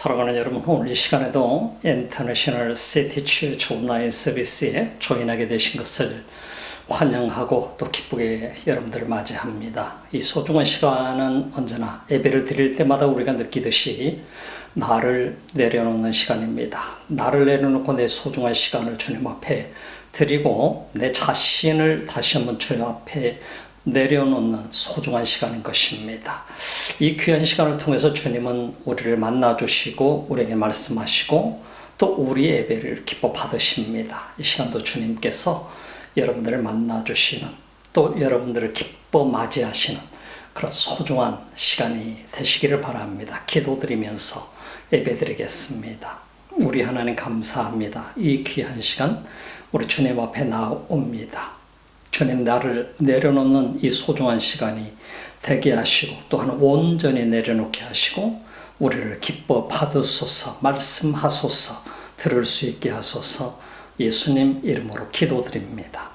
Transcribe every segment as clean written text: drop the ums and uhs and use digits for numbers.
사랑하는 여러분, 오늘 이 시간에도 인터내셔널 시티치 온라인 서비스에 조인하게 되신 것을 환영하고 또 기쁘게 여러분들을 맞이합니다. 이 소중한 시간은 언제나 예배를 드릴 때마다 우리가 느끼듯이 나를 내려놓는 시간입니다. 나를 내려놓고 내 소중한 시간을 주님 앞에 드리고 내 자신을 다시 한번 주님 앞에 내려놓는 소중한 시간인 것입니다. 이 귀한 시간을 통해서 주님은 우리를 만나주시고 우리에게 말씀하시고 또 우리의 예배를 기뻐 받으십니다. 이 시간도 주님께서 여러분들을 만나주시는 또 여러분들을 기뻐 맞이하시는 그런 소중한 시간이 되시기를 바랍니다. 기도드리면서 예배드리겠습니다. 우리 하나님 감사합니다. 이 귀한 시간 우리 주님 앞에 나옵니다. 주님, 나를 내려놓는 이 소중한 시간이 되게 하시고 또한 온전히 내려놓게 하시고 우리를 기뻐 받으소서, 말씀하소서, 들을 수 있게 하소서. 예수님 이름으로 기도드립니다.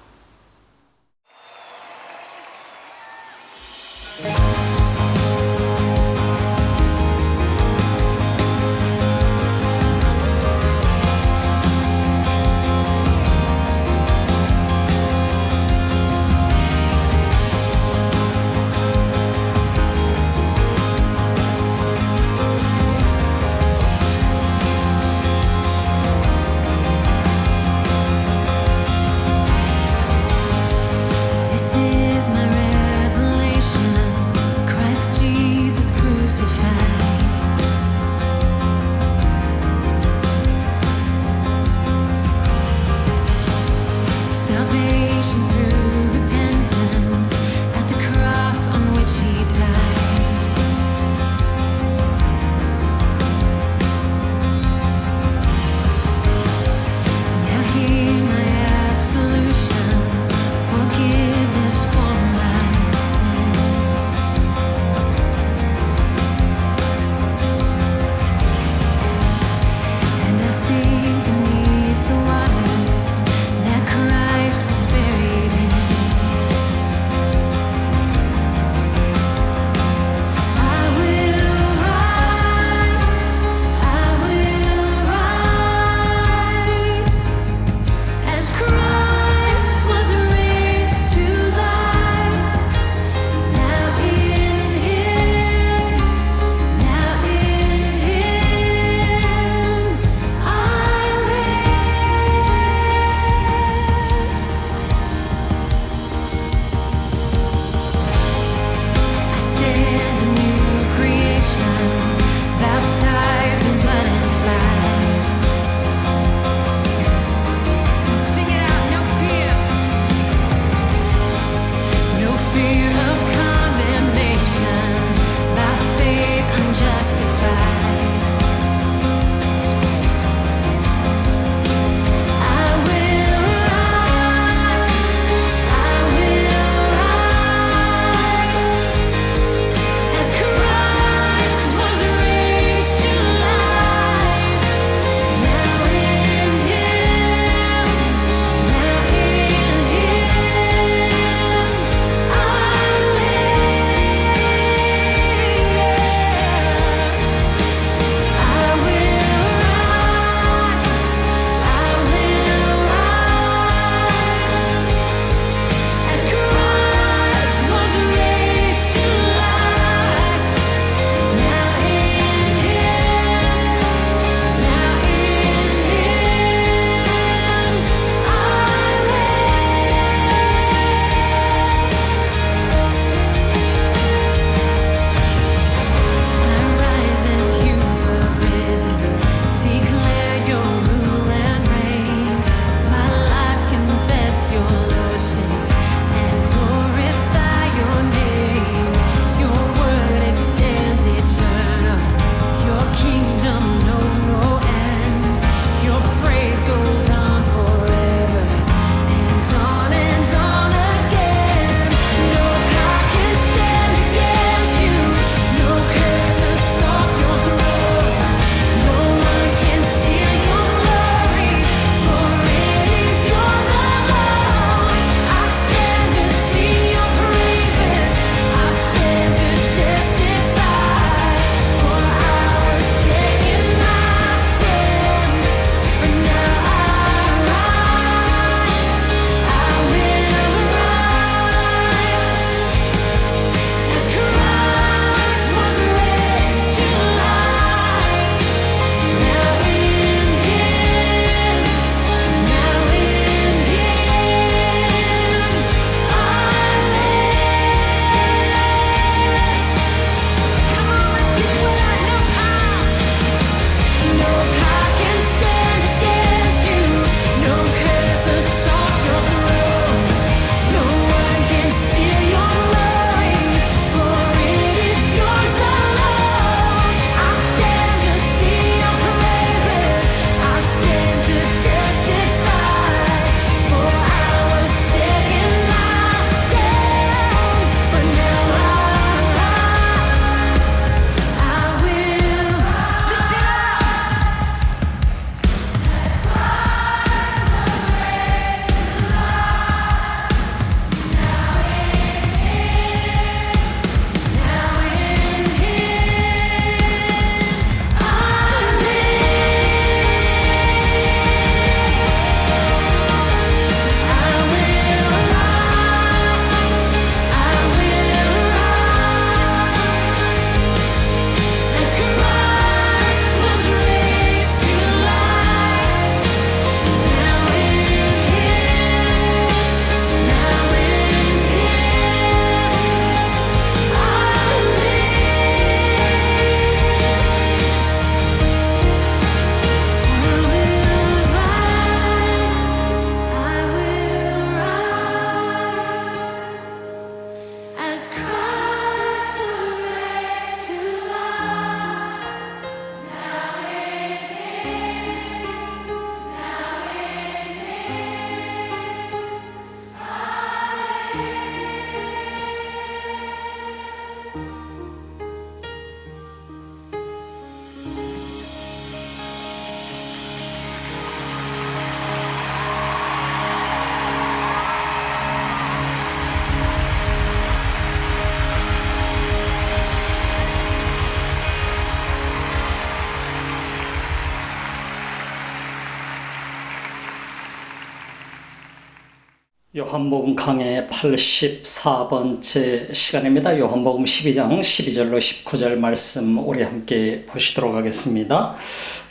요한복음 강의 84번째 시간입니다. 요한복음 12장 12절로 19절 말씀 우리 함께 보시도록 하겠습니다.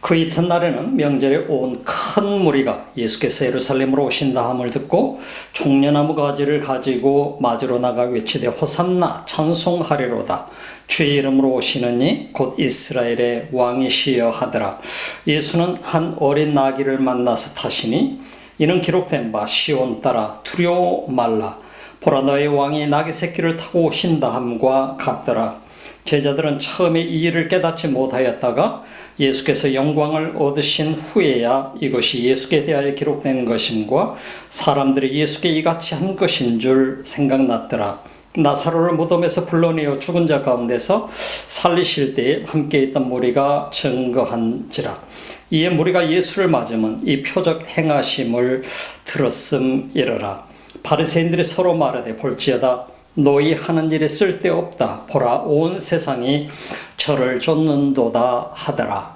그 이튿날에는 명절에 온 큰 무리가 예수께서 예루살렘으로 오신다 함을 듣고 종려나무 가지를 가지고 맞으러 나가 외치되 호산나 찬송하리로다. 주의 이름으로 오시느니 곧 이스라엘의 왕이시여 하더라. 예수는 한 어린 나귀를 만나서 타시니 이는 기록된 바 시온 따라 두려워 말라 보라 너의 왕이 나귀 새끼를 타고 오신다 함과 같더라. 제자들은 처음에 이 일을 깨닫지 못하였다가 예수께서 영광을 얻으신 후에야 이것이 예수께 대하여 기록된 것임과 사람들이 예수께 이같이 한 것인 줄 생각났더라. 나사로를 무덤에서 불러내어 죽은 자 가운데서 살리실 때에 함께 있던 무리가 증거한지라. 이에 무리가 예수를 맞으면 이 표적 행하심을 들었음이러라. 바리새인들이 서로 말하되 볼지어다 너희 하는 일에 쓸데없다. 보라 온 세상이 저를 쫓는도다 하더라.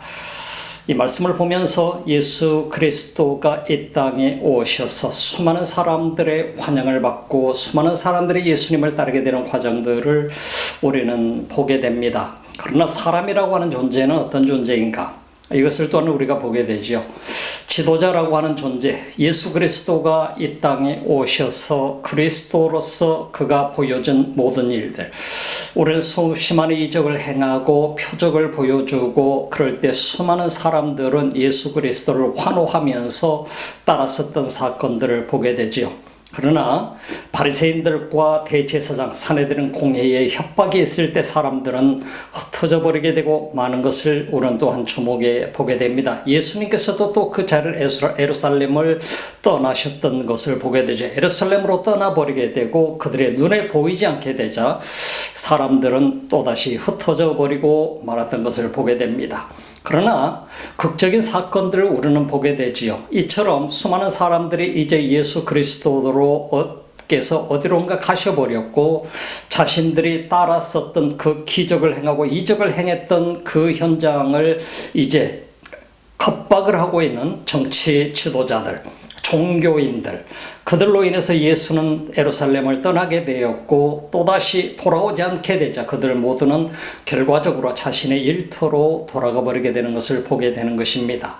이 말씀을 보면서 예수 그리스도가 이 땅에 오셔서 수많은 사람들의 환영을 받고 수많은 사람들이 예수님을 따르게 되는 과정들을 우리는 보게 됩니다. 그러나 사람이라고 하는 존재는 어떤 존재인가? 이것을 또한 우리가 보게 되죠. 지도자라고 하는 존재, 예수 그리스도가 이 땅에 오셔서 그리스도로서 그가 보여준 모든 일들, 우리는 수없이 많은 이적을 행하고 표적을 보여주고 그럴 때 수많은 사람들은 예수 그리스도를 환호하면서 따랐었던 사건들을 보게 되지요. 그러나 바리새인들과 대제사장 사내들은 공회에 협박이 있을 때 사람들은 흩어져 버리게 되고 많은 것을 우리는 또한 주목해 보게 됩니다. 예수님께서도 또 그 자리를 예루살렘을 떠나셨던 것을 보게 되죠. 예루살렘으로 떠나버리게 되고 그들의 눈에 보이지 않게 되자 사람들은 또다시 흩어져 버리고 말았던 것을 보게 됩니다. 그러나 극적인 사건들을 우리는 보게 되지요. 이처럼 수많은 사람들이 이제 예수 그리스도로께서 어디론가 가셔버렸고 자신들이 따랐었던 그 기적을 행하고 이적을 행했던 그 현장을 이제 겁박을 하고 있는 정치 지도자들, 종교인들, 그들로 인해서 예수는 예루살렘을 떠나게 되었고 또다시 돌아오지 않게 되자 그들 모두는 결과적으로 자신의 일터로 돌아가 버리게 되는 것을 보게 되는 것입니다.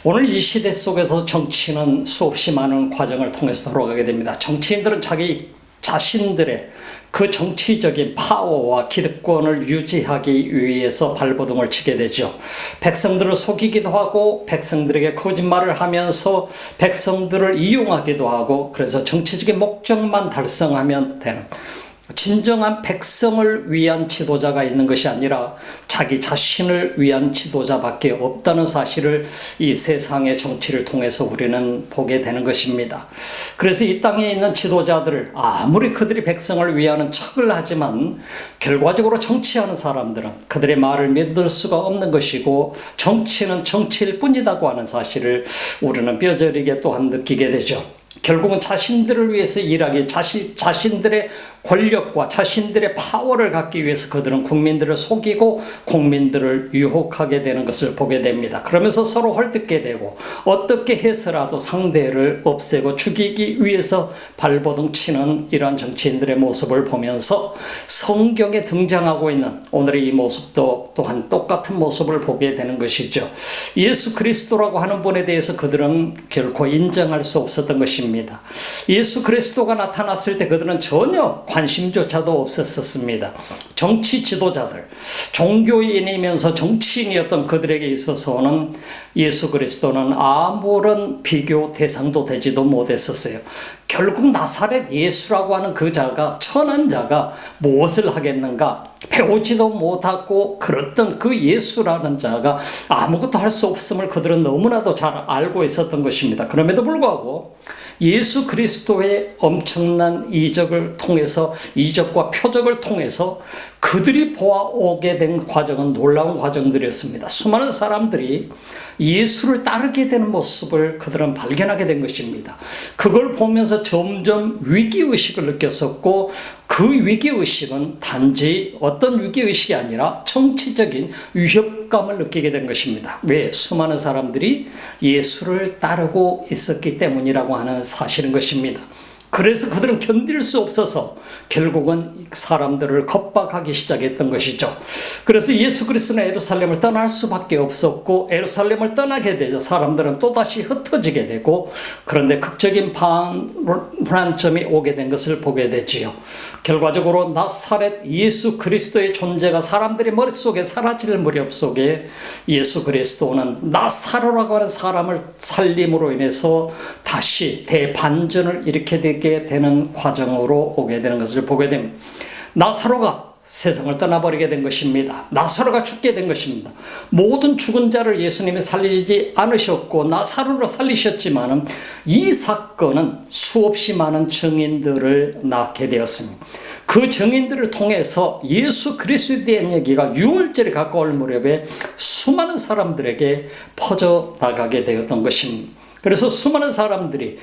오늘 이 시대 속에서 정치는 수없이 많은 과정을 통해서 돌아가게 됩니다. 정치인들은 자기 자신들의 그 정치적인 파워와 기득권을 유지하기 위해서 발버둥을 치게 되죠. 백성들을 속이기도 하고 백성들에게 거짓말을 하면서 백성들을 이용하기도 하고 그래서 정치적인 목적만 달성하면 되는, 진정한 백성을 위한 지도자가 있는 것이 아니라 자기 자신을 위한 지도자밖에 없다는 사실을 이 세상의 정치를 통해서 우리는 보게 되는 것입니다. 그래서 이 땅에 있는 지도자들을 아무리 그들이 백성을 위하는 척을 하지만 결과적으로 정치하는 사람들은 그들의 말을 믿을 수가 없는 것이고 정치는 정치일 뿐이라고 하는 사실을 우리는 뼈저리게 또한 느끼게 되죠. 결국은 자신들을 위해서 일하기, 자신들의 권력과 자신들의 파워를 갖기 위해서 그들은 국민들을 속이고 국민들을 유혹하게 되는 것을 보게 됩니다. 그러면서 서로 헐뜯게 되고 어떻게 해서라도 상대를 없애고 죽이기 위해서 발버둥 치는 이러한 정치인들의 모습을 보면서 성경에 등장하고 있는 오늘의 이 모습도 또한 똑같은 모습을 보게 되는 것이죠. 예수 그리스도라고 하는 분에 대해서 그들은 결코 인정할 수 없었던 것입니다. 예수 그리스도가 나타났을 때 그들은 전혀 관심조차도 없었습니다. 정치 지도자들, 종교인이면서 정치인이었던 그들에게 있어서는 예수 그리스도는 아무런 비교 대상도 되지도 못했었어요. 결국 나사렛 예수라고 하는 그 자가, 천한 자가 무엇을 하겠는가? 배우지도 못하고 그랬던 그 예수라는 자가 아무것도 할 수 없음을 그들은 너무나도 잘 알고 있었던 것입니다. 그럼에도 불구하고 예수 그리스도의 엄청난 이적을 통해서, 이적과 표적을 통해서 그들이 보아오게 된 과정은 놀라운 과정들이었습니다. 수많은 사람들이 예수를 따르게 되는 모습을 그들은 발견하게 된 것입니다. 그걸 보면서 점점 위기의식을 느꼈었고 그 위기의식은 단지 어떤 위기의식이 아니라 정치적인 위협감을 느끼게 된 것입니다. 왜? 수많은 사람들이 예수를 따르고 있었기 때문이라고 하는 사실인 것입니다. 그래서 그들은 견딜 수 없어서 결국은 사람들을 겁박하기 시작했던 것이죠. 그래서 예수 그리스도는 예루살렘을 떠날 수밖에 없었고, 예루살렘을 떠나게 되자 사람들은 또다시 흩어지게 되고, 그런데 극적인 반환점이 오게 된 것을 보게 되지요. 결과적으로 나사렛 예수 그리스도의 존재가 사람들의 머릿속에 사라질 무렵 속에 예수 그리스도는 나사로라고 하는 사람을 살림으로 인해서 다시 대반전을 일으키게 되는 과정으로 오게 되는 것을 보게 됩니다. 나사로가 세상을 떠나버리게 된 것입니다. 나사로가 죽게 된 것입니다. 모든 죽은 자를 예수님이 살리지 않으셨고 나사로를 살리셨지만 이 사건은 수없이 많은 증인들을 낳게 되었습니다. 그 증인들을 통해서 예수 그리스도에 대한 얘기가 유월절에 가까울 무렵에 수많은 사람들에게 퍼져나가게 되었던 것입니다. 그래서 수많은 사람들이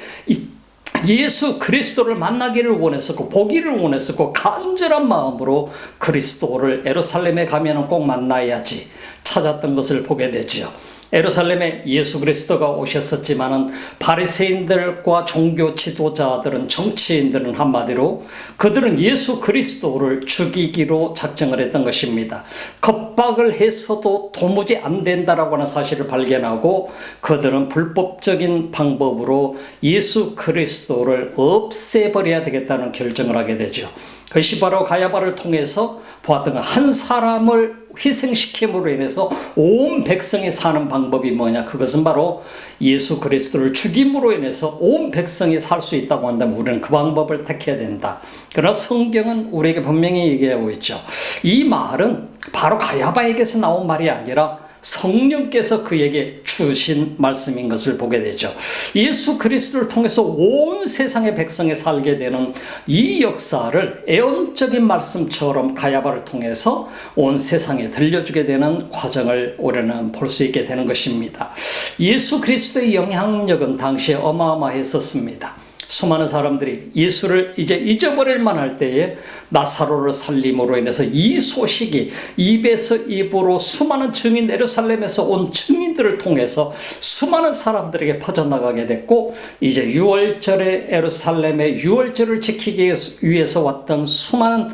예수 그리스도를 만나기를 원했었고 보기를 원했었고 간절한 마음으로 그리스도를 예루살렘에 가면 꼭 만나야지 찾았던 것을 보게 되지요. 예루살렘에 예수 그리스도가 오셨었지만은 바리새인들과 종교 지도자들은, 정치인들은 한마디로 그들은 예수 그리스도를 죽이기로 작정을 했던 것입니다. 겁박을 해서도 도무지 안 된다라고 하는 사실을 발견하고 그들은 불법적인 방법으로 예수 그리스도를 없애버려야 되겠다는 결정을 하게 되죠. 그것이 바로 가야바를 통해서 보았던 한 사람을 희생시킴으로 인해서 온 백성이 사는 방법이 뭐냐? 그것은 바로 예수 그리스도를 죽임으로 인해서 온 백성이 살 수 있다고 한다면 우리는 그 방법을 택해야 된다. 그러나 성경은 우리에게 분명히 얘기하고 있죠. 이 말은 바로 가야바에게서 나온 말이 아니라 성령께서 그에게 주신 말씀인 것을 보게 되죠. 예수 그리스도를 통해서 온 세상의 백성이 살게 되는 이 역사를 예언적인 말씀처럼 가야바를 통해서 온 세상에 들려주게 되는 과정을 우리는 볼 수 있게 되는 것입니다. 예수 그리스도의 영향력은 당시에 어마어마했었습니다. 수많은 사람들이 예수를 이제 잊어버릴 만할 때에 나사로를 살림으로 인해서 이 소식이 입에서 입으로 수많은 증인, 예루살렘에서 온 증인들을 통해서 수많은 사람들에게 퍼져나가게 됐고, 이제 유월절에 예루살렘의 유월절을 지키기 위해서 왔던 수많은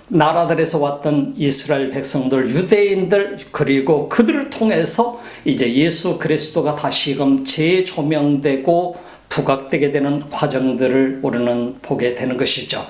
나라들에서 왔던 이스라엘 백성들, 유대인들, 그리고 그들을 통해서 이제 예수 그리스도가 다시금 재조명되고 부각되게 되는 과정들을 우리는 보게 되는 것이죠.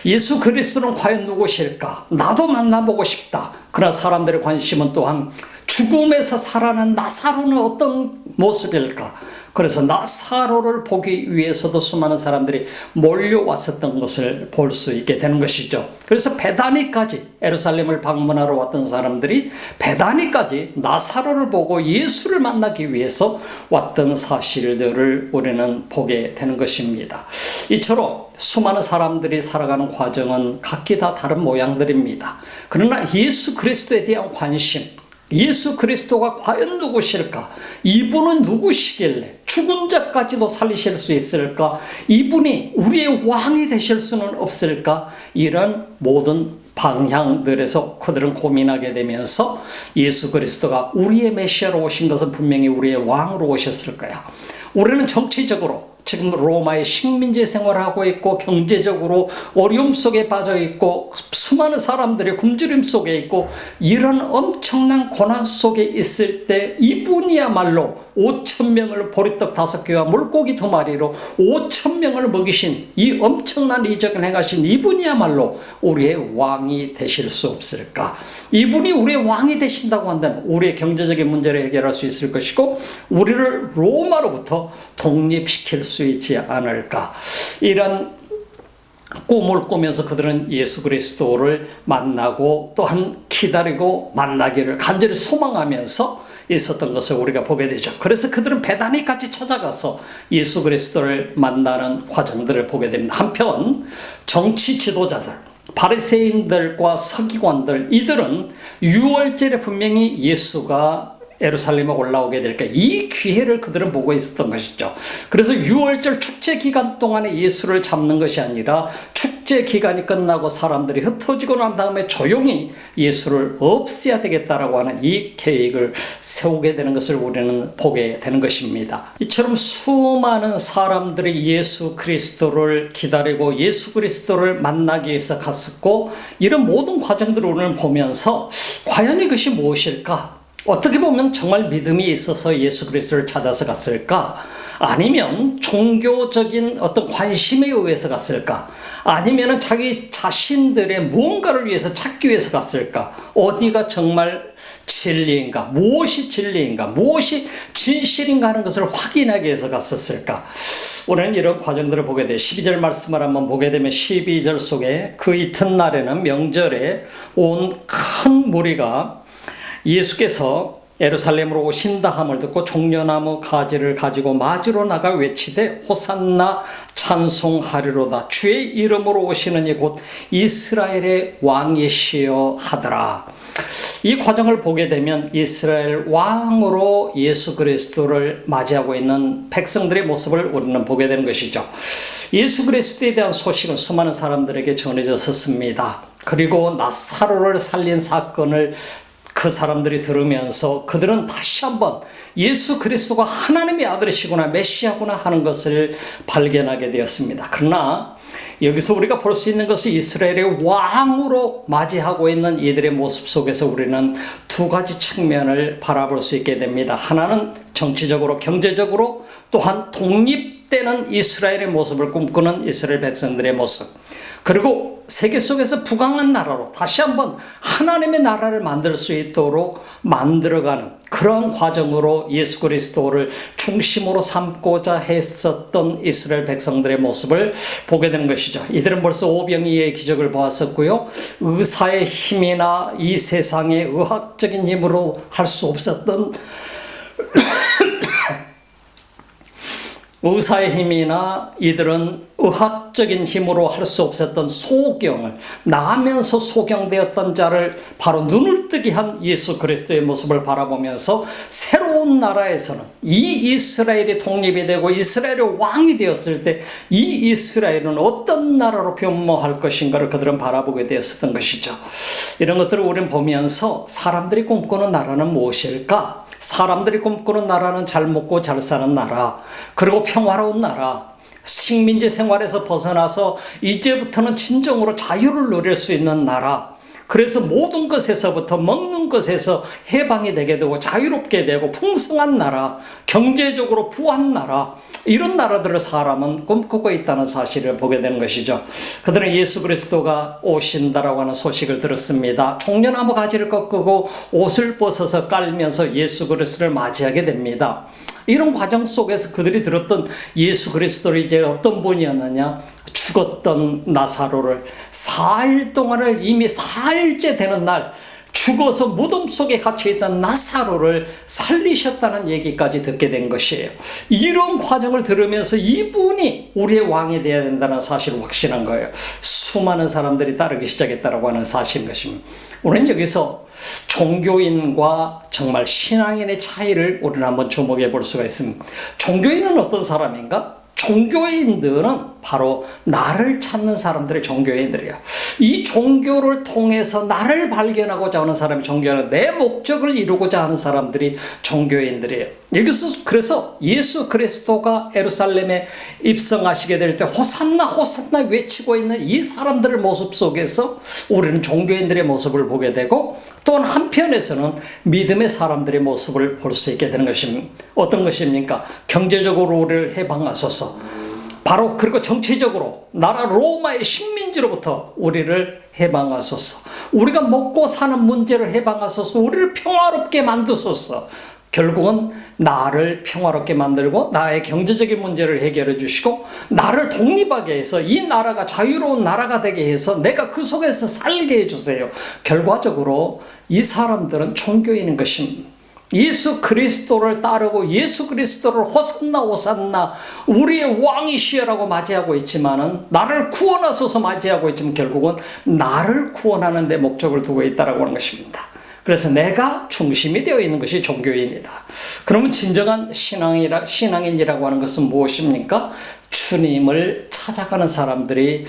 예수 그리스도는 과연 누구실까? 나도 만나보고 싶다. 그러나 사람들의 관심은 또한 죽음에서 살아난 나사로는 어떤 모습일까? 그래서 나사로를 보기 위해서도 수많은 사람들이 몰려왔었던 것을 볼 수 있게 되는 것이죠. 그래서 베다니까지, 예루살렘을 방문하러 왔던 사람들이 베다니까지 나사로를 보고 예수를 만나기 위해서 왔던 사실들을 우리는 보게 되는 것입니다. 이처럼 수많은 사람들이 살아가는 과정은 각기 다 다른 모양들입니다. 그러나 예수 그리스도에 대한 관심, 예수 그리스도가 과연 누구실까? 이분은 누구시길래 죽은 자까지도 살리실 수 있을까? 이분이 우리의 왕이 되실 수는 없을까? 이런 모든 방향들에서 그들은 고민하게 되면서 예수 그리스도가 우리의 메시아로 오신 것은 분명히 우리의 왕으로 오셨을 거야. 우리는 정치적으로 지금 로마의 식민지 생활을 있고 경제적으로 어려움 속에 빠져 있고 수많은 사람들의 굶주림 속에 있고 이런 엄청난 고난 속에 있을 때 이분이야말로 5,000명을 보리떡 5개와 물고기 2마리로 5,000명을 먹이신 이 엄청난 이적을 행하신 이분이야말로 우리의 왕이 되실 수 없을까? 이분이 우리의 왕이 되신다고 한다면 우리의 경제적인 문제를 해결할 수 있을 것이고 우리를 로마로부터 독립시킬 수 있지 않을까? 이런 꿈을 꾸면서 그들은 예수 그리스도를 만나고 또한 기다리고 만나기를 간절히 소망하면서 있었던 것을 우리가 보게 되죠. 그래서 그들은 베다니까지 찾아가서 예수 그리스도를 만나는 과정들을 보게 됩니다. 한편 정치 지도자들, 바리새인들과 서기관들, 이들은 유월절에 분명히 예수가 예루살렘에 올라오게 될까, 이 기회를 그들은 보고 있었던 것이죠. 그래서 유월절 축제 기간 동안에 예수를 잡는 것이 아니라 축제 축제 기간이 끝나고 사람들이 흩어지고 난 다음에 조용히 예수를 없애야 되겠다라고 하는 이 계획을 세우게 되는 것을 우리는 보게 되는 것입니다. 이처럼 수많은 사람들이 예수 그리스도를 기다리고 예수 그리스도를 만나기 위해서 갔었고, 이런 모든 과정들을 우리는 보면서 과연 이것이 무엇일까? 어떻게 보면 정말 믿음이 있어서 예수 그리스도를 찾아서 갔을까? 아니면 종교적인 어떤 관심에 의해서 갔을까? 아니면 자기 자신들의 무언가를 위해서 찾기 위해서 갔을까? 어디가 정말 진리인가? 무엇이 진리인가? 무엇이 진실인가 하는 것을 확인하기 위해서 갔었을까? 우리는 이런 과정들을 보게 돼 12절 말씀을 한번 보게 되면 12절 속에 그 이튿날에는 명절에 온 큰 무리가 예수께서 예루살렘으로 오신다 함을 듣고 종려나무 가지를 가지고 마주로 나가 외치되 호산나 찬송하리로다. 주의 이름으로 오시는 이 곧 이스라엘의 왕이시여 하더라. 이 과정을 보게 되면 이스라엘 왕으로 예수 그리스도를 맞이하고 있는 백성들의 모습을 우리는 보게 되는 것이죠. 예수 그리스도에 대한 소식은 수많은 사람들에게 전해졌었습니다. 그리고 나사로를 살린 사건을 그 사람들이 들으면서 그들은 다시 한번 예수 그리스도가 하나님의 아들이시구나, 메시아구나 하는 것을 발견하게 되었습니다. 그러나 여기서 우리가 볼 수 있는 것은 이스라엘의 왕으로 맞이하고 있는 이들의 모습 속에서 우리는 두 가지 측면을 바라볼 수 있게 됩니다. 하나는 정치적으로, 경제적으로, 또한 독립되는 이스라엘의 모습을 꿈꾸는 이스라엘 백성들의 모습, 그리고 세계 속에서 부강한 나라로 다시 한번 하나님의 나라를 만들 수 있도록 만들어가는 그런 과정으로 예수 그리스도를 중심으로 삼고자 했었던 이스라엘 백성들의 모습을 보게 되는 것이죠. 이들은 벌써 오병이의 기적을 보았었고요. 의사의 힘이나 이 세상의 의학적인 힘으로 할 수 없었던 의사의 힘이나 이들은 의학적인 힘으로 할 수 없었던 소경을, 나면서 소경되었던 자를 바로 눈을 뜨게 한 예수 그리스도의 모습을 바라보면서 새로운 나라에서는 이 이스라엘이 독립이 되고 이스라엘의 왕이 되었을 때 이 이스라엘은 어떤 나라로 변모할 것인가를 그들은 바라보게 되었었던 것이죠. 이런 것들을 우리는 보면서 사람들이 꿈꾸는 나라는 무엇일까? 사람들이 꿈꾸는 나라는 잘 먹고 잘 사는 나라, 그리고 평화로운 나라, 식민지 생활에서 벗어나서 이제부터는 진정으로 자유를 누릴 수 있는 나라, 그래서 모든 것에서부터 먹는 것에서 해방이 되게 되고 자유롭게 되고 풍성한 나라, 경제적으로 부한 나라, 이런 나라들을 사람은 꿈꾸고 있다는 사실을 보게 되는 것이죠. 그들은 예수 그리스도가 오신다라고 하는 소식을 들었습니다. 종려나무 가지를 꺾고 옷을 벗어서 깔면서 예수 그리스도를 맞이하게 됩니다. 이런 과정 속에서 그들이 들었던 예수 그리스도를 이제 어떤 분이었느냐? 죽었던 나사로를 4일 동안을, 이미 4일째 되는 날 죽어서 무덤 속에 갇혀있던 나사로를 살리셨다는 얘기까지 듣게 된 것이에요. 이런 과정을 들으면서 이분이 우리의 왕이 되어야 된다는 사실을 확신한 거예요. 수많은 사람들이 따르기 시작했다고 하는 사실인 것입니다. 우리는 여기서 종교인과 정말 신앙인의 차이를 우리는 한번 주목해 볼 수가 있습니다. 종교인은 어떤 사람인가? 종교인들은 바로 나를 찾는 사람들이 종교인들이에요. 이 종교를 통해서 나를 발견하고자 하는 사람이 종교인이고, 내 목적을 이루고자 하는 사람들이 종교인들이에요. 여기서 그래서 예수 그리스도가 예루살렘에 입성하시게 될 때 호산나 호산나 외치고 있는 이 사람들의 모습 속에서 우리는 종교인들의 모습을 보게 되고, 또한 한편에서는 믿음의 사람들의 모습을 볼 수 있게 되는 것입니다. 어떤 것입니까? 경제적으로 우리를 해방하소서. 바로 그리고 정치적으로 나라 로마의 식민지로부터 우리를 해방하소서. 우리가 먹고 사는 문제를 해방하소서. 우리를 평화롭게 만드소서. 결국은 나를 평화롭게 만들고 나의 경제적인 문제를 해결해 주시고 나를 독립하게 해서 이 나라가 자유로운 나라가 되게 해서 내가 그 속에서 살게 해주세요. 결과적으로 이 사람들은 종교인인 것입니다. 예수 그리스도를 따르고 예수 그리스도를 호산나 호산나 우리의 왕이시여라고 맞이하고 있지만은, 나를 구원하소서 맞이하고 있지만 결국은 나를 구원하는 데 목적을 두고 있다라고 하는 것입니다. 그래서 내가 중심이 되어 있는 것이 종교인이다. 그러면 진정한 신앙인이라고 하는 것은 무엇입니까? 주님을 찾아가는 사람들이,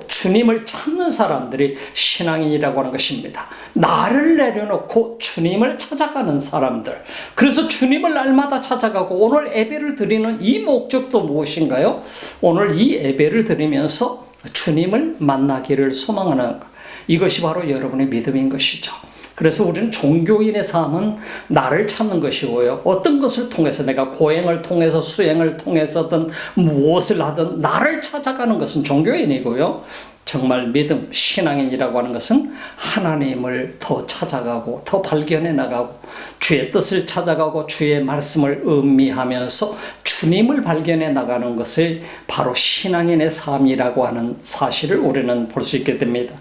주님을 찾는 사람들이 신앙인이라고 하는 것입니다. 나를 내려놓고 주님을 찾아가는 사람들. 그래서 주님을 날마다 찾아가고 오늘 예배를 드리는 이 목적도 무엇인가요? 오늘 이 예배를 드리면서 주님을 만나기를 소망하는 것. 이것이 바로 여러분의 믿음인 것이죠. 그래서 우리는 종교인의 삶은 나를 찾는 것이고요. 어떤 것을 통해서, 내가 고행을 통해서, 수행을 통해서든 무엇을 하든 나를 찾아가는 것은 종교인이고요. 정말 믿음, 신앙인이라고 하는 것은 하나님을 더 찾아가고 더 발견해 나가고 주의 뜻을 찾아가고 주의 말씀을 음미하면서 주님을 발견해 나가는 것을 바로 신앙인의 삶이라고 하는 사실을 우리는 볼 수 있게 됩니다.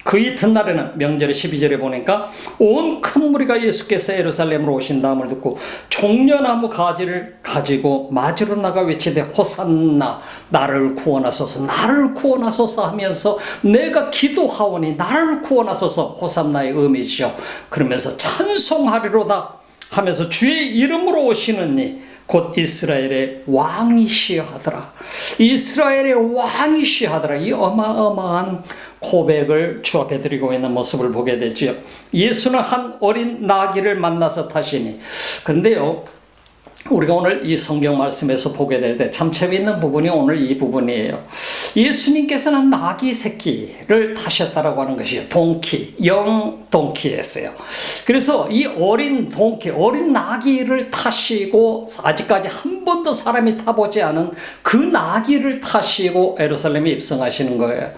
그 이튿날에는 명절의 12절에 보니까 온 큰 무리가 예수께서 예루살렘으로 오신다음을 듣고 종려나무 가지를 가지고 맞으러 나가 외치되 호산나, 나를 구원하소서, 나를 구원하소서 하면서 내가 기도하오니 나를 구원하소서, 호산나의 의미죠. 그러면서 찬송하리로다 하면서 주의 이름으로 오시는 이 곧 이스라엘의 왕이시여 하더라. 이스라엘의 왕이시여 하더라. 이 어마어마한 고백을 주 앞에 드리고 있는 모습을 보게 되지요. 예수는 한 어린 나귀를 만나서 타시니. 그런데요, 우리가 오늘 이 성경 말씀에서 보게 될 때 참 재미있는 부분이 오늘 이 부분이에요. 예수님께서는 나귀 새끼를 타셨다라고 하는 것이요. 동키, 영 동키였어요. 그래서 이 어린 동키, 어린 나귀를 타시고 아직까지 한 번도 사람이 타보지 않은 그 나귀를 타시고 예루살렘에 입성하시는 거예요.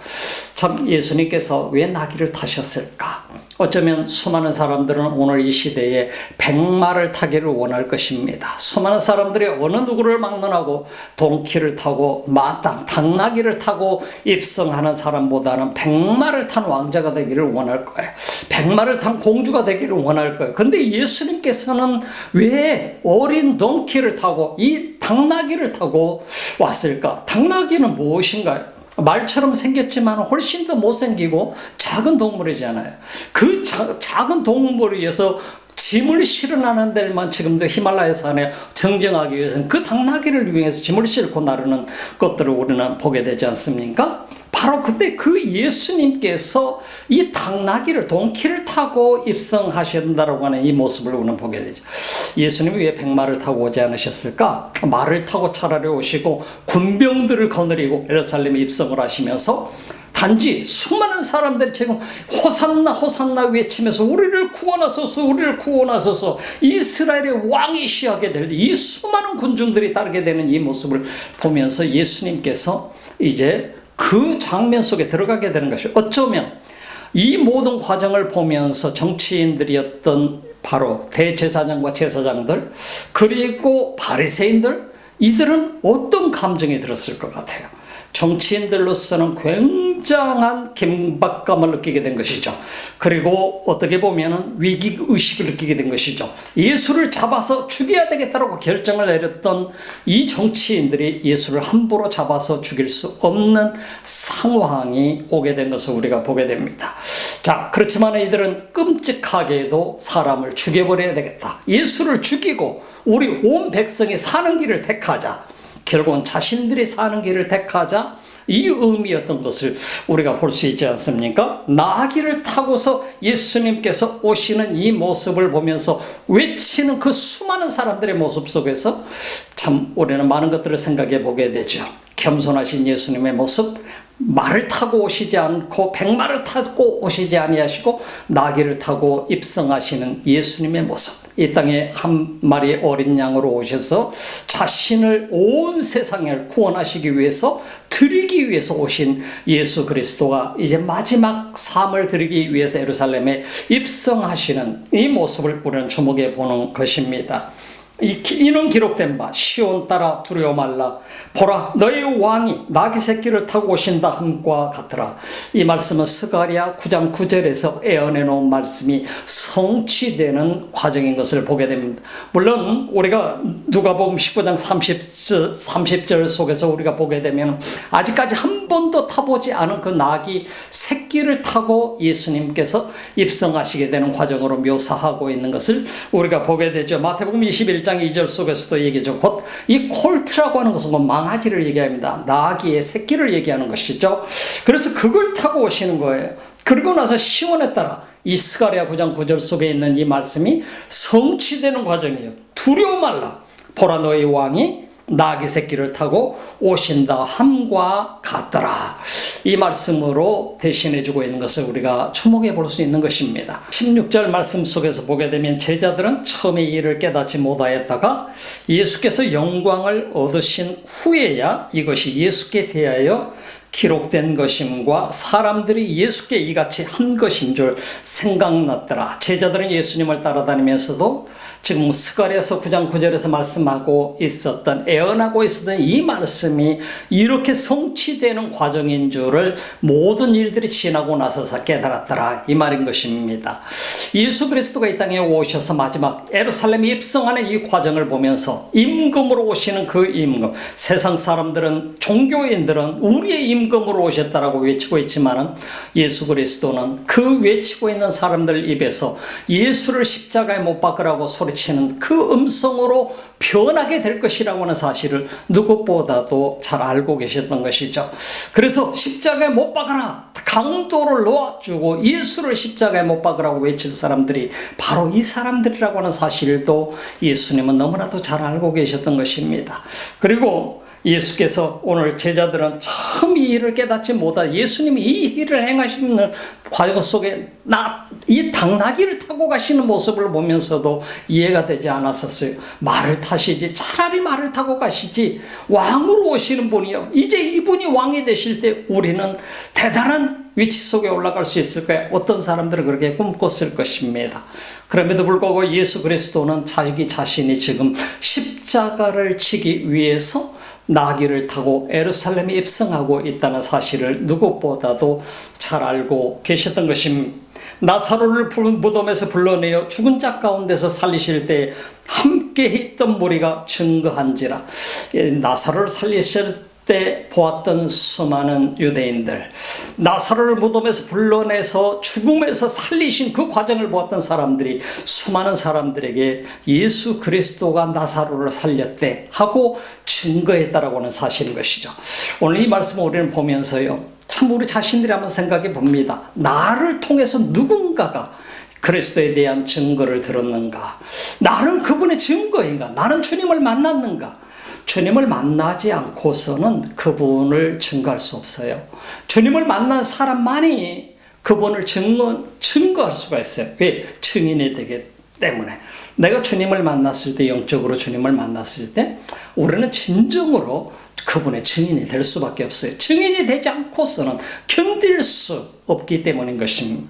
참 예수님께서 왜 나귀를 타셨을까? 어쩌면 수많은 사람들은 오늘 이 시대에 백마를 타기를 원할 것입니다. 수많은 사람들이 어느 누구를 막론하고 동키를 타고 마땅 당나귀를 타고 입성하는 사람보다는 백마를 탄 왕자가 되기를 원할 거예요. 백마를 탄 공주가 되기를 원할 거예요. 근데 예수님께서는 왜 어린 동키를 타고 이 당나귀를 타고 왔을까? 당나귀는 무엇인가요? 말처럼 생겼지만 훨씬 더 못생기고 작은 동물이잖아요. 그 작은 동물을 위해서 짐을 실어나는 데만 지금도 히말라야 산에 정정하기 위해서는 그 당나귀를 이용해서 짐을 싣고 나르는 것들을 우리는 보게 되지 않습니까? 바로 그때 그 예수님께서 이 당나귀를, 동키를 타고 입성하신다라고 하는 이 모습을 우리는 보게 되죠. 예수님이 왜 백마를 타고 오지 않으셨을까? 말을 타고 차라리 오시고 군병들을 거느리고 예루살렘에 입성을 하시면서 단지 수많은 사람들이 지금 호산나 호산나 외치면서 우리를 구원하소서, 우리를 구원하소서, 이스라엘의 왕이시하게 될 이 수많은 군중들이 따르게 되는 이 모습을 보면서 예수님께서 이제 그 장면 속에 들어가게 되는 것이, 어쩌면 이 모든 과정을 보면서 정치인들이었던 바로 대제사장과 제사장들, 그리고 바리새인들, 이들은 어떤 감정이 들었을 것 같아요? 정치인들로서는 굉장한 긴박감을 느끼게 된 것이죠. 그리고 어떻게 보면 위기의식을 느끼게 된 것이죠. 예수를 잡아서 죽여야 되겠다고 결정을 내렸던 이 정치인들이 예수를 함부로 잡아서 죽일 수 없는 상황이 오게 된 것을 우리가 보게 됩니다. 자, 그렇지만 이들은 끔찍하게도 사람을 죽여버려야 되겠다. 예수를 죽이고 우리 온 백성이 사는 길을 택하자. 결국은 자신들이 사는 길을 택하자, 이 의미였던 것을 우리가 볼 수 있지 않습니까? 나귀를 타고서 예수님께서 오시는 이 모습을 보면서 외치는 그 수많은 사람들의 모습 속에서 참 우리는 많은 것들을 생각해 보게 되죠. 겸손하신 예수님의 모습, 말을 타고 오시지 않고 백마를 타고 오시지 아니하시고 나귀를 타고 입성하시는 예수님의 모습, 이 땅에 한 마리 어린 양으로 오셔서 자신을 온 세상을 구원하시기 위해서, 드리기 위해서 오신 예수 그리스도가 이제 마지막 삶을 드리기 위해서 예루살렘에 입성하시는 이 모습을 우리는 주목해 보는 것입니다. 이는 기록된 바 시온 따라 두려워 말라, 보라 너의 왕이 나귀 새끼를 타고 오신다 함과 같으라. 이 말씀은 스가랴 9장 9절에서 애언해 놓은 말씀이 성취되는 과정인 것을 보게 됩니다. 물론 우리가 누가복음 19장 30절 속에서 우리가 보게 되면 아직까지 한 번도 타보지 않은 그 낙이 새끼를 타고 예수님께서 입성하시게 되는 과정으로 묘사하고 있는 것을 우리가 보게 되죠. 마태복음 21장 2절 속에서도 얘기죠. 곧 이 콜트라고 하는 것은 망아지를 얘기합니다. 나귀의 새끼를 얘기하는 것이죠. 그래서 그걸 타고 오시는 거예요. 그리고 나서 시온에 따라 이 스가랴 9장 9절 속에 있는 이 말씀이 성취되는 과정이에요. 두려워 말라. 보라 너의 왕이 나귀 새끼를 타고 오신다 함과 같더라. 이 말씀으로 대신해주고 있는 것을 우리가 주목해 볼 수 있는 것입니다. 16절 말씀 속에서 보게 되면 제자들은 처음에 이를 깨닫지 못하였다가 예수께서 영광을 얻으신 후에야 이것이 예수께 대하여 기록된 것임과 사람들이 예수께 이같이 한 것인 줄 생각났더라. 제자들은 예수님을 따라다니면서도 지금 스가랴서 9장 9절에서 말씀하고 있었던 애언하고 있었던 이 말씀이 이렇게 성취되는 과정인 줄을 모든 일들이 지나고 나서서 깨달았더라. 이 말인 것입니다. 예수 그리스도가 이 땅에 오셔서 마지막 예루살렘에 입성하는 이 과정을 보면서 임금으로 오시는 그 임금, 세상 사람들은 종교인들은 우리의 임금으로 오셨다라고 외치고 있지만은 예수 그리스도는 그 외치고 있는 사람들 입에서 예수를 십자가에 못 박으라고 소리치는 그 음성으로 변하게 될 것이라고 하는 사실을 누구보다도 잘 알고 계셨던 것이죠. 그래서 십자가에 못 박아라, 강도를 놓아주고 예수를 십자가에 못 박으라고 외칠 사람들이 바로 이 사람들이라고 하는 사실도 예수님은 너무나도 잘 알고 계셨던 것입니다. 그리고 예수께서 오늘 제자들은 처음 이 일을 깨닫지 못하 예수님이 이 일을 행하시는 과정 속에 이 당나귀를 타고 가시는 모습을 보면서도 이해가 되지 않았었어요. 말을 타시지, 차라리 말을 타고 가시지, 왕으로 오시는 분이요, 이제 이분이 왕이 되실 때 우리는 대단한 위치 속에 올라갈 수 있을 거예요. 어떤 사람들은 그렇게 꿈꿨을 것입니다. 그럼에도 불구하고 예수 그리스도는 자기 자신이 지금 십자가를 치기 위해서 나귀를 타고 예루살렘에 입성하고 있다는 사실을 누구보다도 잘 알고 계셨던 것입니다. 나사로를 무덤에서 불러내어 죽은 자 가운데서 살리실 때 함께 있던 무리가 증거한지라. 나사로를 살리실 때 보았던 수많은 유대인들, 나사로를 무덤에서 불러내서 죽음에서 살리신 그 과정을 보았던 사람들이 수많은 사람들에게 예수 그리스도가 나사로를 살렸대 하고 증거했다라고 하는 사실인 것이죠. 오늘 이 말씀을 우리는 보면서요, 참 우리 자신들이 한번 생각해 봅니다. 나를 통해서 누군가가 그리스도에 대한 증거를 들었는가? 나는 그분의 증거인가? 나는 주님을 만났는가? 주님을 만나지 않고서는 그분을 증거할 수 없어요. 주님을 만난 사람만이 그분을 증거할 수가 있어요. 왜? 증인이 되기 때문에. 내가 주님을 만났을 때, 영적으로 주님을 만났을 때 우리는 진정으로 그분의 증인이 될 수밖에 없어요. 증인이 되지 않고서는 견딜 수 없기 때문인 것입니다.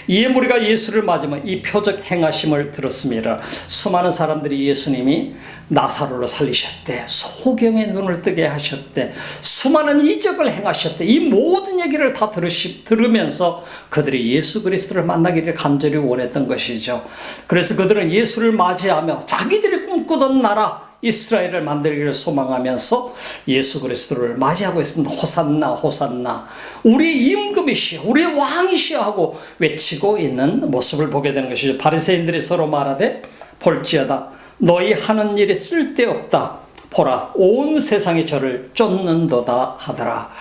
이에 무리가 예수를 맞으면 이 표적 행하심을 들었습니다. 수많은 사람들이 예수님이 나사로를 살리셨대, 소경의 눈을 뜨게 하셨대, 수많은 이적을 행하셨대, 이 모든 얘기를 다 들으면서 그들이 예수 그리스도를 만나기를 간절히 원했던 것이죠. 그래서 그들은 예수를 맞이하며 자기들이 꿈꾸던 나라 이스라엘을 만들기를 소망하면서 예수 그리스도를 맞이하고 있습니다. 호산나 호산나, 우리의 임금이시여, 우리의 왕이시여 하고 외치고 있는 모습을 보게 되는 것이죠. 바리새인들이 서로 말하되 볼지어다 너희 하는 일이 쓸데없다, 보라 온 세상이 저를 쫓는도다 하더라.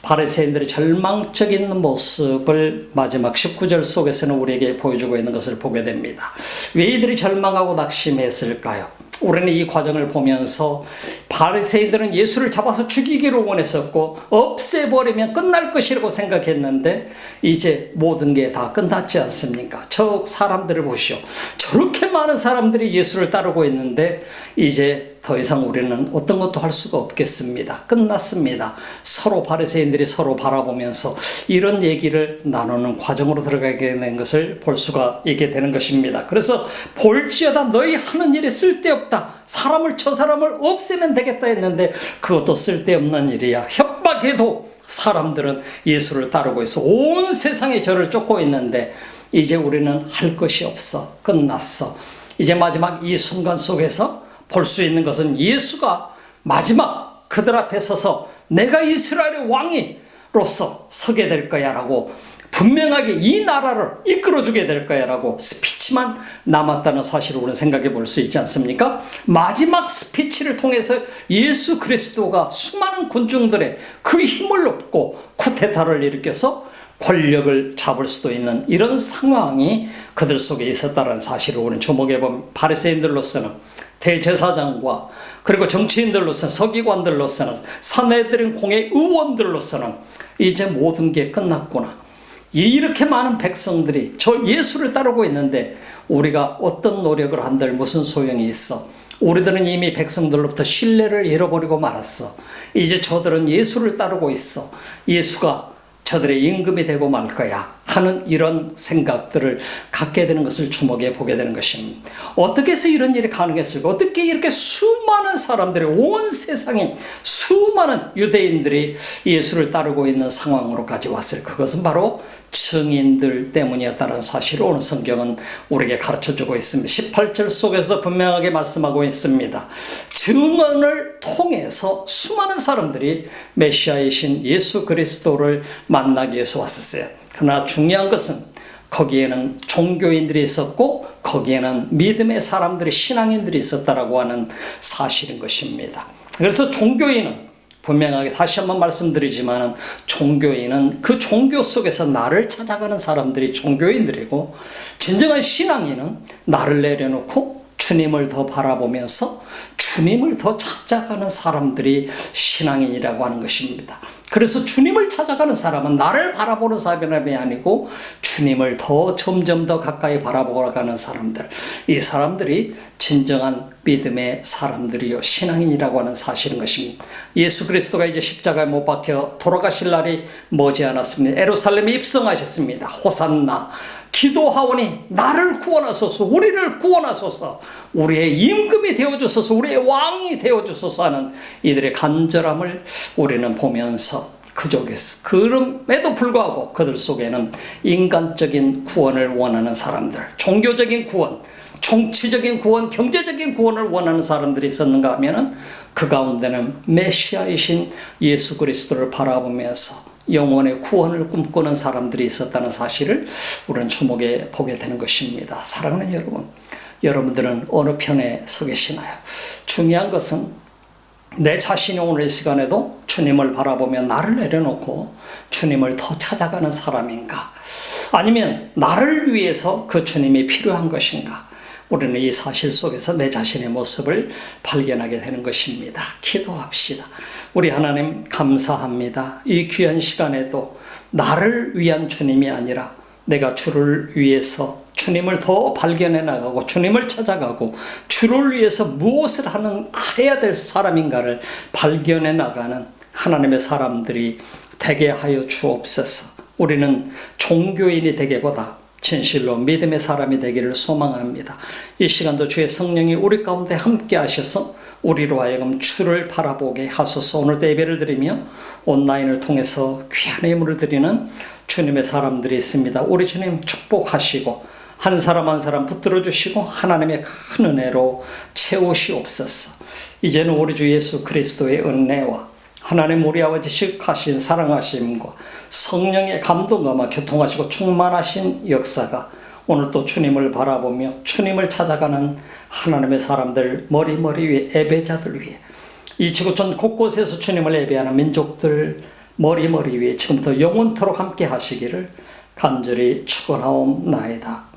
바리새인들의 절망적인 모습을 마지막 19절 속에서는 우리에게 보여주고 있는 것을 보게 됩니다. 왜 이들이 절망하고 낙심했을까요? 우리는 이 과정을 보면서 바리새인들은 예수를 잡아서 죽이기를 원했었고 없애버리면 끝날 것이라고 생각했는데 이제 모든 게 다 끝났지 않습니까? 저 사람들을 보시오. 저렇게 많은 사람들이 예수를 따르고 있는데 이제 더 이상 우리는 어떤 것도 할 수가 없겠습니다. 끝났습니다. 서로 바리새인들이 서로 바라보면서 이런 얘기를 나누는 과정으로 들어가게 된 것을 볼 수가 있게 되는 것입니다. 그래서 볼지어다 너희 하는 일이 쓸데없다, 사람을 저 사람을 없애면 되겠다 했는데 그것도 쓸데없는 일이야. 협박해도 사람들은 예수를 따르고 있어. 온 세상에 저를 쫓고 있는데 이제 우리는 할 것이 없어. 끝났어. 이제 마지막 이 순간 속에서 볼 수 있는 것은 예수가 마지막 그들 앞에 서서 내가 이스라엘의 왕이로서 서게 될 거야 라고 분명하게 이 나라를 이끌어주게 될 거야 라고 스피치만 남았다는 사실을 우리는 생각해 볼 수 있지 않습니까? 마지막 스피치를 통해서 예수 그리스도가 수많은 군중들의 그 힘을 얻고 쿠데타를 일으켜서 권력을 잡을 수도 있는 이런 상황이 그들 속에 있었다는 사실을 우리는 주목해 보면 바리새인들로서는 대제사장과 그리고 정치인들로서는 서기관들로서는 산헤드린 공회 의원들로서는 이제 모든 게 끝났구나. 이렇게 많은 백성들이 저 예수를 따르고 있는데 우리가 어떤 노력을 한들 무슨 소용이 있어. 우리들은 이미 백성들로부터 신뢰를 잃어버리고 말았어. 이제 저들은 예수를 따르고 있어. 예수가 저들의 임금이 되고 말 거야 하는 이런 생각들을 갖게 되는 것을 주목해 보게 되는 것입니다. 어떻게 해서 이런 일이 가능했을까? 어떻게 이렇게 수많은 사람들이 온 세상에 수많은 유대인들이 예수를 따르고 있는 상황으로까지 왔을까? 그것은 바로 증인들 때문이었다는 사실을 오늘 성경은 우리에게 가르쳐주고 있습니다. 18절 속에서도 분명하게 말씀하고 있습니다. 증언을 통해서 수많은 사람들이 메시아이신 예수 그리스도를 만나기 위해서 왔었어요. 그러나 중요한 것은 거기에는 종교인들이 있었고 거기에는 믿음의 사람들이 신앙인들이 있었다라고 하는 사실인 것입니다. 그래서 종교인은 분명하게 다시 한번 말씀드리지만 종교인은 그 종교 속에서 나를 찾아가는 사람들이 종교인들이고 진정한 신앙인은 나를 내려놓고 주님을 더 바라보면서 주님을 더 찾아가는 사람들이 신앙인이라고 하는 것입니다. 그래서 주님을 찾아가는 사람은 나를 바라보는 사람이 아니고 주님을 더 점점 더 가까이 바라보고 가는 사람들, 이 사람들이 진정한 믿음의 사람들이요 신앙인이라고 하는 사실인 것입니다. 예수 그리스도가 이제 십자가에 못 박혀 돌아가실 날이 머지않았습니다. 예루살렘에 입성하셨습니다. 호산나 기도하오니 나를 구원하소서, 우리를 구원하소서, 우리의 임금이 되어주소서, 우리의 왕이 되어주소서 하는 이들의 간절함을 우리는 보면서 그럼에도 불구하고 그들 속에는 인간적인 구원을 원하는 사람들, 종교적인 구원, 정치적인 구원, 경제적인 구원을 원하는 사람들이 있었는가 하면은 그 가운데는 메시아이신 예수 그리스도를 바라보면서 영혼의 구원을 꿈꾸는 사람들이 있었다는 사실을 우리는 주목해 보게 되는 것입니다. 사랑하는 여러분, 여러분들은 어느 편에 서 계시나요? 중요한 것은 내 자신이 오늘 이 시간에도 주님을 바라보며 나를 내려놓고 주님을 더 찾아가는 사람인가? 아니면 나를 위해서 그 주님이 필요한 것인가? 우리는 이 사실 속에서 내 자신의 모습을 발견하게 되는 것입니다. 기도합시다. 우리 하나님 감사합니다. 이 귀한 시간에도 나를 위한 주님이 아니라 내가 주를 위해서 주님을 더 발견해 나가고 주님을 찾아가고 주를 위해서 무엇을 해야 될 사람인가를 발견해 나가는 하나님의 사람들이 되게 하여 주옵소서. 우리는 종교인이 되기보다 진실로 믿음의 사람이 되기를 소망합니다. 이 시간도 주의 성령이 우리 가운데 함께 하셔서 우리로 하여금 주를 바라보게 하소서. 오늘도 예배를 드리며 온라인을 통해서 귀한 예물을 드리는 주님의 사람들이 있습니다. 우리 주님 축복하시고 한 사람 한 사람 붙들어 주시고 하나님의 큰 은혜로 채우시옵소서. 이제는 우리 주 예수 그리스도의 은혜와 하나님 우리 아버지 시크하신 사랑하심과 성령의 감동과 교통하시고 충만하신 역사가 오늘 또 주님을 바라보며 주님을 찾아가는 하나님의 사람들 머리 위에 예배자들 위에 이 지구촌 곳곳에서 주님을 예배하는 민족들 머리 위에 지금부터 영원토록 함께 하시기를 간절히 축원하옵나이다.